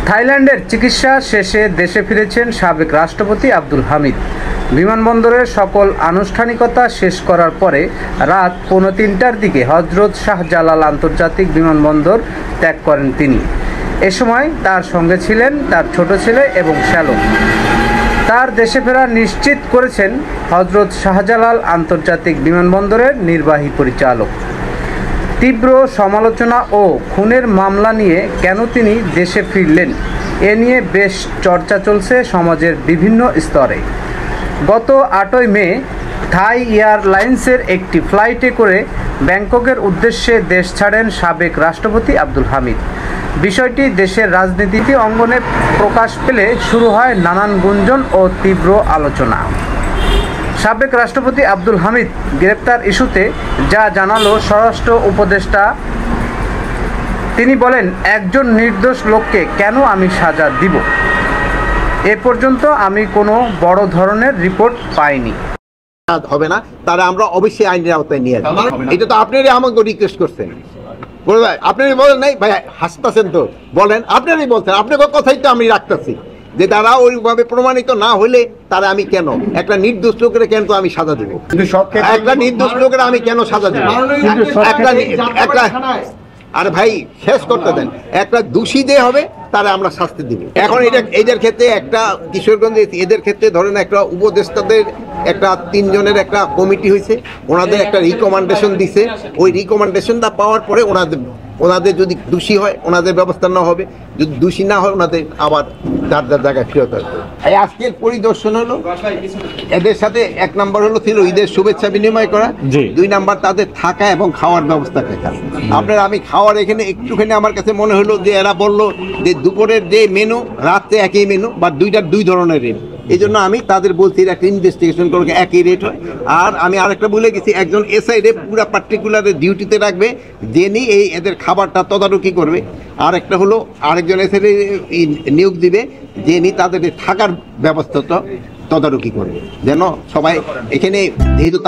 থাইল্যান্ডের চিকিৎসা শেষে দেশে ফিরেছেন সাবেক রাষ্ট্রপতি আব্দুল হামিদ। বিমানবন্দরের সকল আনুষ্ঠানিকতা শেষ করার পরে রাত 2:45টার দিকে হজরত শাহজালাল আন্তর্জাতিক বিমানবন্দর ত্যাগ করেন তিনি। এ সময় তার সঙ্গে ছিলেন তার ছোট ছেলে এবং শ্যালক। তার দেশে ফেরা নিশ্চিত করেছেন হজরত শাহজালাল আন্তর্জাতিক বিমানবন্দরের নির্বাহী পরিচালক। তীব্র সমালোচনা ও খুনের মামলা নিয়ে কেন তিনি দেশে ফিরলেন এ নিয়ে বেশ চর্চা চলছে সমাজের বিভিন্ন স্তরে। গত 8ই মে থাই এয়ারলাইন্সের একটি ফ্লাইটে করে ব্যাংককের উদ্দেশ্যে দেশ ছাড়েন সাবেক রাষ্ট্রপতি আব্দুল হামিদ। বিষয়টি দেশের রাজনীতি অঙ্গনে প্রকাশ পেলে শুরু হয় নানান গুঞ্জন ও তীব্র আলোচনা। সাবেক রাষ্ট্রপতি আব্দুল হামিদ গ্রেপ্তার ইস্যুতে যা জানালো স্বরাষ্ট্র উপদেষ্টা, তিনি বলেন, একজন নির্দোষ লোককে কেন আমি সাজা দিব? এ পর্যন্ত আমি কোনো বড় ধরনের রিপোর্ট পাইনি। হবে না, তারা আমরা অবশ্যই আইনের আওতায় নিয়ে আসবো। এটা তো আপনারই আমাকে রিকোয়েস্ট করছেন, আপনারই বলেন নাই ভাই, হাসতেছেন তো, বলেন আপনারই বলছেন, আপনার কথাই তো আমি রাখতেছি যে তারা ওইভাবে প্রমাণিত না হলে তারা আমি কেন একটা নির্দোষ লোকের কেন তো আমি সাজা দেবো? একটা নির্দোষ লোকের আমি কেন সাজা দেবো? একটা আর ভাই শেষ করতে দেন, একটা দোষী যে হবে তারা আমরা শাস্তি দিব। এখন এদের ক্ষেত্রে একটা কিশোরগঞ্জে এদের ক্ষেত্রে ধরেন একটা উপদেষ্টাদের একটা 3 জনের একটা কমিটি হয়েছে, ওনাদের একটা রিকমেন্ডেশন দিছে। ওই রিকমেন্ডেশনটা পাওয়ার পরে ওনাদের যদি দোষী হয় ওনাদের ব্যবস্থা না হবে, যদি দোষী না হয় ওনাদের আবার যার জায়গায় ফেরত হবে। এই আজকের পরিদর্শন হলো এদের সাথে 1 নাম্বার হলো ছিল ঈদের শুভেচ্ছা বিনিময় করা, 2 নাম্বার তাদের থাকা এবং খাওয়ার ব্যবস্থা দেখা। আপনার আমি খাওয়ার এখানে একটুখানি আমার কাছে মনে হলো যে এরা বললো যে দুপুরের যে মেনু রাত্রে একই মেনু বা 2 ধরনের রেট। এই জন্য আমি তাদের বলছি একটা ইনভেস্টিগেশন করে একই রেট হয়। আর আমি আরেকটা বলে গেছি, একজন এসআই রে পুরো পার্টিকুলার ডিউটিতে রাখবে, যিনি এই এদের খাবারটা তদারকি করবে। আর একটা হলো আরেকজন এসআই নিয়োগ দিবে, যিনি তাদের থাকার ব্যবস্থাটা তদারকি করবে, যেন সবাই এখানে যেহেতু